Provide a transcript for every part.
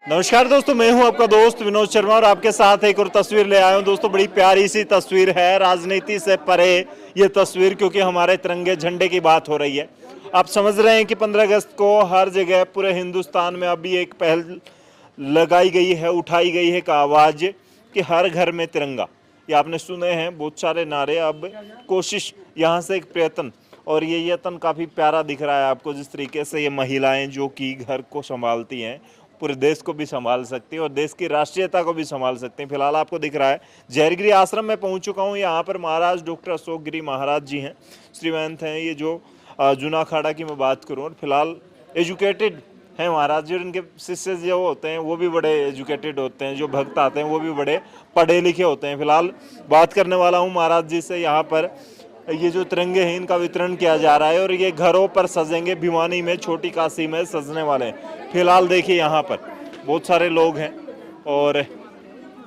नमस्कार दोस्तों, मैं हूं आपका दोस्त विनोद शर्मा और आपके साथ एक और तस्वीर ले आया हूं। दोस्तों बड़ी प्यारी सी तस्वीर है, राजनीति से परे ये तस्वीर, क्योंकि हमारे तिरंगे झंडे की बात हो रही है। आप समझ रहे हैं कि 15 अगस्त को हर जगह पूरे हिंदुस्तान में अभी एक पहल लगाई गई है, उठाई गई है एक आवाज़ कि हर घर में तिरंगा। ये आपने सुने हैं बहुत सारे नारे। अब कोशिश यहाँ से एक प्रयत्न, और ये यत्न काफ़ी प्यारा दिख रहा है आपको, जिस तरीके से ये महिलाएं जो कि घर को संभालती हैं पूरे देश को भी संभाल सकती है और देश की राष्ट्रीयता को भी संभाल सकती हैं। फिलहाल आपको दिख रहा है जहरगिरी आश्रम में पहुंच चुका हूं। यहाँ पर महाराज डॉक्टर अशोक गिरी महाराज जी हैं, श्रीमंत हैं। ये जो जूना अखाड़ा की मैं बात करूँ, और फिलहाल एजुकेटेड हैं महाराज जी, और इनके शिष्य जो होते हैं वो भी बड़े एजुकेटेड होते हैं। जो भक्त आते हैं वो भी बड़े पढ़े लिखे होते हैं। फिलहाल बात करने वाला हूँ महाराज जी से। यहाँ पर ये जो तिरंगे हैं इनका वितरण किया जा रहा है और ये घरों पर सजेंगे। भिवानी में, छोटी काशी में सजने वाले हैं। फिलहाल देखिए यहाँ पर बहुत सारे लोग हैं और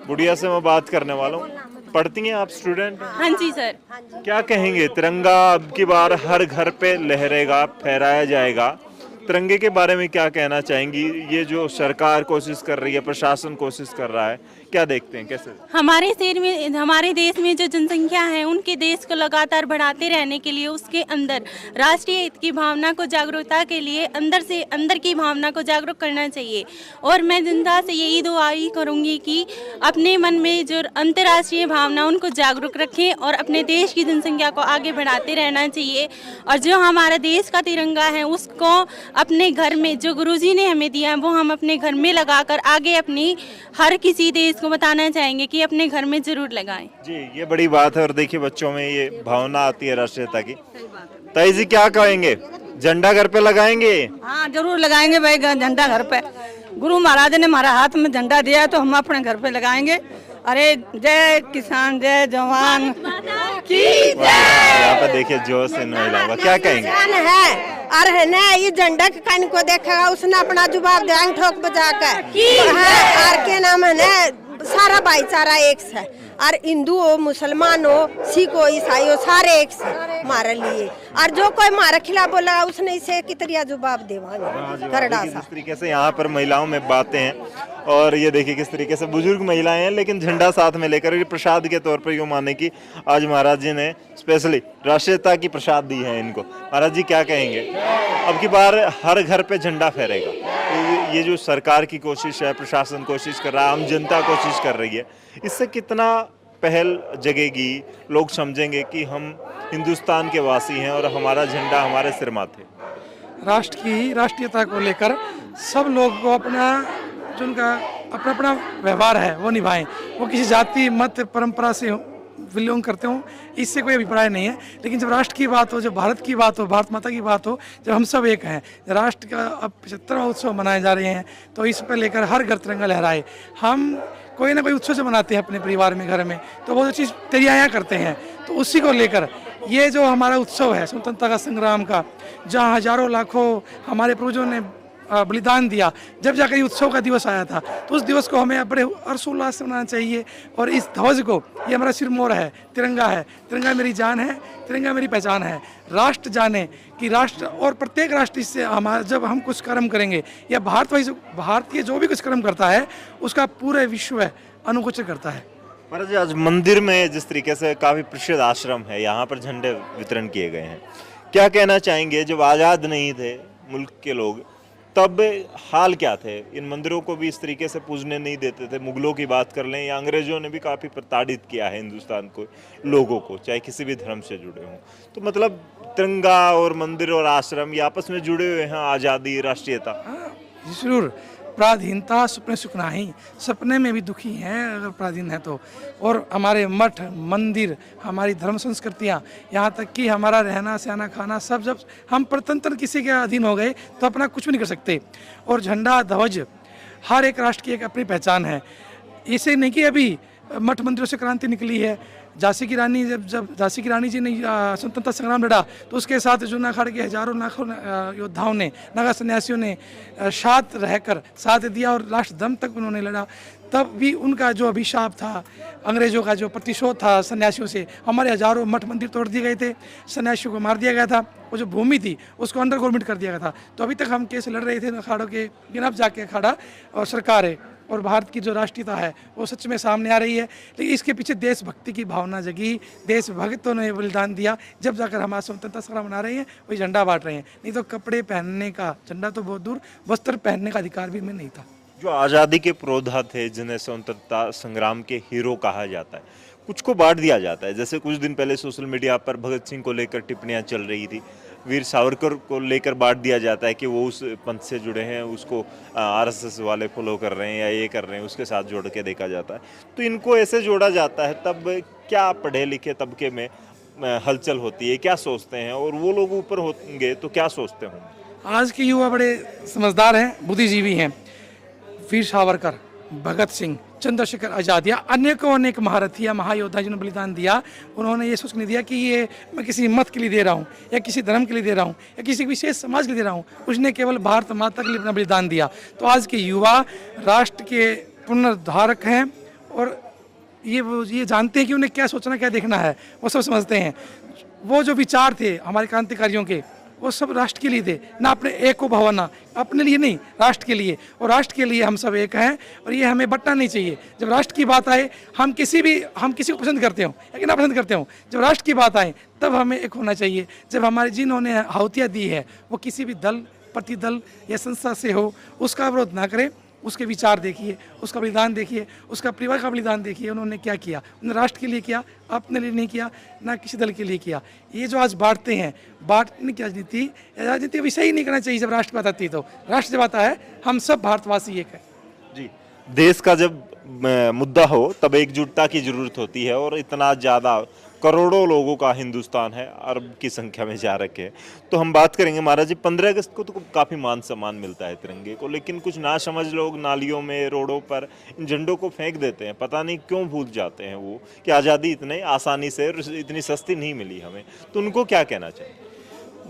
गुड़िया से मैं बात करने वाला हूँ। पढ़ती हैं आप, स्टूडेंट? हाँ जी सर। क्या कहेंगे, तिरंगा अब की बार हर घर पे लहरेगा, फहराया जाएगा, तिरंगे के बारे में क्या कहना चाहेंगी? ये जो सरकार कोशिश कर रही है, प्रशासन कोशिश कर रहा है, क्या देखते हैं, कैसे? हमारे शहर में, हमारे देश में जो जनसंख्या है उनके देश को लगातार बढ़ाते रहने के लिए उसके अंदर राष्ट्रीय हित की भावना को जागरूकता के लिए अंदर से अंदर की भावना को जागरूक करना चाहिए। और मैं जनता से यही दुआ करूंगी कि अपने मन में जो अंतर्राष्ट्रीय भावना उनको जागरूक रखें और अपने देश की जनसंख्या को आगे बढ़ाते रहना चाहिए। और जो हमारा देश का तिरंगा है उसको अपने घर में, जो गुरुजी ने हमें दिया है वो हम अपने घर में लगाकर आगे अपनी हर किसी देश को बताना चाहेंगे कि अपने घर में जरूर लगाएं। जी, ये बड़ी बात है। और देखिए बच्चों में ये भावना आती है राष्ट्रीयता की। ताई जी क्या कहेंगे, झंडा घर पे लगाएंगे? हाँ जरूर लगाएंगे भाई, झंडा घर पे। गुरु महाराज ने हमारा हाथ में झंडा दिया है तो हम अपने घर पे लगाएंगे। अरे जय किसान, जय जवान की जय। यहाँ पे देखिए जोश इन महिलाओं का, क्या कहेंगे? है और ना ये झंडा के कान को देखेगा उसने अपना जवाब देंगे ठोक बजा कर। और के नाम है ना, सारा भाईचारा एक से, और हिंदू हो, मुसलमान हो, सिख हो, ईसाई हो, सारे एक से हमारे लिए। और जो कोई हमारे खिलाफ बोला उसने इसे कितरिया जवाब देवांगे करड़ा सा। इस तरीके से यहाँ पर महिलाओं में बातें हैं। और ये देखिए किस तरीके से बुजुर्ग महिलाएं हैं लेकिन झंडा साथ में लेकर, ये प्रसाद के तौर पर यूँ माने कि आज महाराज जी ने स्पेशली राष्ट्रीयता की प्रसाद दी है इनको। महाराज जी क्या कहेंगे, अब की बार हर घर पे झंडा फहरेगा? तो ये जो सरकार की कोशिश है, प्रशासन कोशिश कर रहा है, आम जनता कोशिश कर रही है, इससे कितना पहल जगेगी? लोग समझेंगे कि हम हिंदुस्तान के वासी हैं और हमारा झंडा हमारे सिर माथे। राष्ट्र की राष्ट्रीयता को लेकर सब लोग को अपना जो उनका अपना अपना व्यवहार है वो निभाएं। वो किसी जाति, मत, परंपरा से बिलोंग करते हो, इससे कोई अभिप्राय नहीं है। लेकिन जब राष्ट्र की बात हो, जब भारत की बात हो, भारत माता की बात हो, जब हम सब एक हैं, राष्ट्र का अब 75वां उत्सव मनाए जा रहे हैं, तो इस पर लेकर हर घर तिरंगा लहराए। हम कोई ना कोई उत्सव जो मनाते हैं अपने परिवार में, घर में, तो बहुत अच्छी तैयारियाँ करते हैं। तो उसी को लेकर ये जो हमारा उत्सव है स्वतंत्रता का संग्राम का, जहाँ हजारों लाखों हमारे पूर्वजों ने बलिदान दिया, जब जाकर ये उत्सव का दिवस आया था, तो उस दिवस को हमें बड़े हर्षोल्लास से मनाना चाहिए। और इस ध्वज को, ये हमारा सिरमौर है, तिरंगा है, तिरंगा मेरी जान है, तिरंगा मेरी पहचान है। राष्ट्र जाने कि राष्ट्र, और प्रत्येक राष्ट्र इससे हमारा, जब हम कुछ कर्म करेंगे या भारतीय जो भी कुछ कर्म करता है उसका पूरे विश्व अनुकोचन करता है। महाराज जी आज मंदिर में जिस तरीके से काफी प्रसिद्ध आश्रम है, यहाँ पर झंडे वितरण किए गए हैं, क्या कहना चाहेंगे? जब आज़ाद नहीं थे मुल्क के लोग तब हाल क्या थे? इन मंदिरों को भी इस तरीके से पूजने नहीं देते थे। मुगलों की बात कर लें या अंग्रेजों ने भी काफ़ी प्रताड़ित किया है हिंदुस्तान को, लोगों को, चाहे किसी भी धर्म से जुड़े हों। तो मतलब तिरंगा और मंदिर और आश्रम ये आपस में जुड़े हुए हैं, आज़ादी, राष्ट्रीयता। जरूर, पराधीनता सपने सुख नाही, सपने में भी दुखी हैं अगर पराधीन है तो। और हमारे मठ, मंदिर, हमारी धर्म संस्कृतियाँ, यहाँ तक कि हमारा रहना सहना खाना सब, जब हम परतंत्र किसी के अधीन हो गए तो अपना कुछ भी नहीं कर सकते। और झंडा, ध्वज, हर एक राष्ट्र की एक अपनी पहचान है। इसे नहीं कि अभी मठ मंदिरों से क्रांति निकली है। झांसी की रानी जब झांसी की रानी जी ने स्वतंत्रता संग्राम लड़ा तो उसके साथ जूना अखाड़े के हजारों लाखों योद्धाओं ने, नागा सन्यासियों ने साथ रहकर साथ दिया और लास्ट दम तक उन्होंने लड़ा। तब भी उनका जो अभिशाप था, अंग्रेजों का जो प्रतिशोध था सन्यासियों से, हमारे हजारों मठ मंदिर तोड़ दिए गए थे, सन्यासियों को मार दिया गया था, वो जो भूमि थी उसको अंडर गवर्नमेंट कर दिया गया था। तो अभी तक हम केस लड़ रहे थे अखाड़ों के, लेकिन अब जाके अखाड़ा और सरकार है और भारत की जो राष्ट्रीयता है वो सच में सामने आ रही है। लेकिन इसके पीछे देशभक्ति की भावना जगी, देशभक्तों ने बलिदान दिया, जब जाकर हमारा स्वतंत्रता संग्राम मना रहे हैं, वही झंडा बांट रहे हैं। नहीं तो कपड़े पहनने का, झंडा तो बहुत दूर, वस्त्र पहनने का अधिकार भी हमें नहीं था। जो आज़ादी के पुरोधा थे, जिन्हें स्वतंत्रता संग्राम के हीरो कहा जाता है, कुछ को बांट दिया जाता है। जैसे कुछ दिन पहले सोशल मीडिया पर भगत सिंह को लेकर टिप्पणियां चल रही थी, वीर सावरकर को लेकर बांट दिया जाता है कि वो उस पंथ से जुड़े हैं, उसको आरएसएस वाले फॉलो कर रहे हैं या ये कर रहे हैं, उसके साथ जोड़ के देखा जाता है। तो इनको ऐसे जोड़ा जाता है, तब क्या पढ़े लिखे तबके में हलचल होती है, क्या सोचते हैं? और वो लोग ऊपर होंगे तो क्या सोचते होंगे? आज के युवा बड़े समझदार हैं, बुद्धिजीवी हैं। वीर सावरकर, भगत सिंह, चंद्रशेखर आज़ाद या अनेक महारथी या महायोद्धा जिन्होंने बलिदान दिया, उन्होंने ये सोच नहीं दिया कि ये मैं किसी मत के लिए दे रहा हूँ या किसी धर्म के लिए दे रहा हूँ या किसी विशेष समाज के लिए दे रहा हूँ। उसने केवल भारत माता के लिए अपना बलिदान दिया। तो आज के युवा राष्ट्र के पुनर्धारक हैं और ये जानते हैं कि उन्हें क्या सोचना, क्या देखना है, वो सब समझते हैं। वो जो विचार थे हमारे क्रांतिकारियों के, वो सब राष्ट्र के लिए थे, ना अपने एक को भवाना, अपने लिए नहीं, राष्ट्र के लिए। और राष्ट्र के लिए हम सब एक हैं और ये हमें बंटना नहीं चाहिए। जब राष्ट्र की बात आए, हम किसी को पसंद करते हो या ना पसंद करते हो, जब राष्ट्र की बात आए तब हमें एक होना चाहिए। जब हमारे जिन्होंने आहुतियाँ दी है वो किसी भी दल, प्रतिदल या संस्था से हो, उसका विरोध ना करें। उसके विचार देखिए, उसका बलिदान देखिए, उसका परिवार का बलिदान देखिए। उन्होंने क्या किया, उन्होंने राष्ट्र के लिए किया, अपने लिए नहीं किया, ना किसी दल के लिए किया। ये जो आज बांटते हैं, बांटने की राजनीति विषय ही नहीं करना चाहिए। जब राष्ट्र की बात आती है तो राष्ट्र जब आता है, हम सब भारतवासी एक है। जी, देश का जब मुद्दा हो तब एकजुटता की जरूरत होती है, और इतना ज़्यादा करोड़ों लोगों का हिंदुस्तान है, अरब की संख्या में जा रखे हैं। तो हम बात करेंगे महाराज जी, 15 अगस्त को तो काफ़ी मान सम्मान मिलता है तिरंगे को, लेकिन कुछ नासमझ लोग नालियों में, रोडों पर इन झंडों को फेंक देते हैं। पता नहीं क्यों भूल जाते हैं वो कि आज़ादी इतने आसानी से, इतनी सस्ती नहीं मिली हमें। तो उनको क्या कहना चाहिए?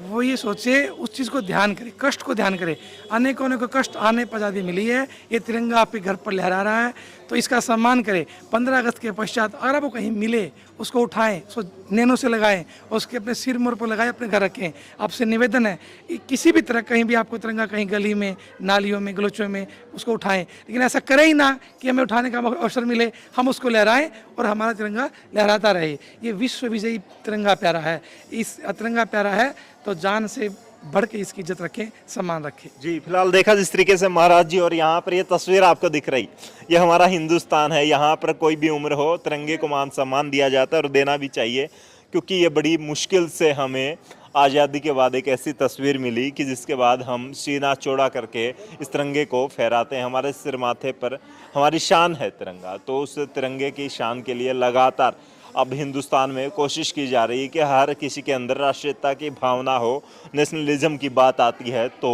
वो ये सोचे, उस चीज़ को ध्यान करे, कष्ट को ध्यान करे। अनेकों को कष्ट आने पर आज़ादी मिली है। ये तिरंगा आपके घर पर लहरा रहा है तो इसका सम्मान करें। 15 अगस्त के पश्चात अगर आपको कहीं मिले, उसको उठाएं, उसको नैनों से लगाएं, उसके अपने सिर मोर पर लगाएं, अपने घर रखें। आपसे निवेदन है, किसी भी तरह कहीं भी आपको तिरंगा, कहीं गली में, नालियों में, गलोचों में, उसको उठाएं। लेकिन ऐसा करें ही ना कि हमें उठाने का अवसर मिले, हम उसको लहराएं और हमारा तिरंगा लहराता रहे। ये विश्व विजयी तिरंगा प्यारा है। इस तिरंगा प्यारा है तो जान से बढ़ के इसकी इज्जत रखें, सम्मान रखें। जी, फिलहाल देखा जिस तरीके से महाराज जी, और यहाँ पर ये तस्वीर आपको दिख रही, ये हमारा हिंदुस्तान है। यहाँ पर कोई भी उम्र हो, तिरंगे को मान सम्मान दिया जाता है और देना भी चाहिए, क्योंकि ये बड़ी मुश्किल से हमें आज़ादी के बाद एक ऐसी तस्वीर मिली कि जिसके बाद हम सीना चौड़ा करके इस तिरंगे को फहराते हैं। हमारे सिर माथे पर हमारी शान है तिरंगा, तो उस तिरंगे की शान के लिए लगातार अब हिंदुस्तान में कोशिश की जा रही है कि हर किसी के अंदर राष्ट्रीयता की भावना हो। नेशनलिज्म की बात आती है तो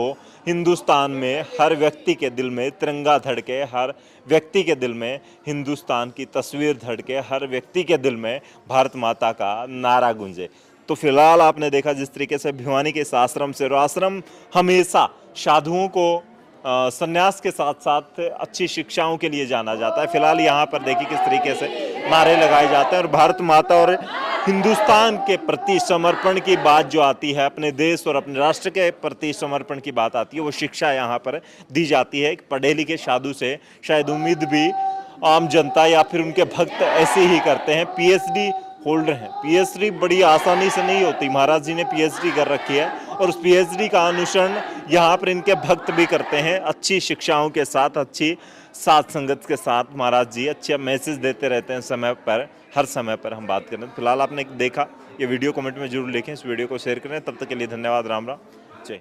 हिंदुस्तान में हर व्यक्ति के दिल में तिरंगा धड़के, हर व्यक्ति के दिल में हिंदुस्तान की तस्वीर धड़के, हर व्यक्ति के दिल में भारत माता का नारा गूंजे। तो फिलहाल आपने देखा जिस तरीके से भिवानी के इस आश्रम से, और आश्रम हमेशा साधुओं को संन्यास के साथ साथ अच्छी शिक्षाओं के लिए जाना जाता है। फिलहाल यहाँ पर देखिए किस तरीके से नारे लगाए जाते हैं, और भारत माता और हिंदुस्तान के प्रति समर्पण की बात जो आती है, अपने देश और अपने राष्ट्र के प्रति समर्पण की बात आती है, वो शिक्षा यहाँ पर दी जाती है। पढ़े लिखे साधु से शायद उम्मीद भी आम जनता या फिर उनके भक्त ऐसे ही करते हैं। पीएचडी होल्डर हैं। पीएचडी बड़ी आसानी से नहीं होती। महाराज जी ने पीएचडी कर रखी है और उस पीएचडी का अनुसरण यहाँ पर इनके भक्त भी करते हैं। अच्छी शिक्षाओं के साथ, अच्छी साथ संगत के साथ महाराज जी अच्छे मैसेज देते रहते हैं समय पर, हर समय पर हम बात करें। फिलहाल आपने देखा ये वीडियो, कमेंट में जरूर लिखें, इस वीडियो को शेयर करें। तब तक के लिए धन्यवाद। राम राम।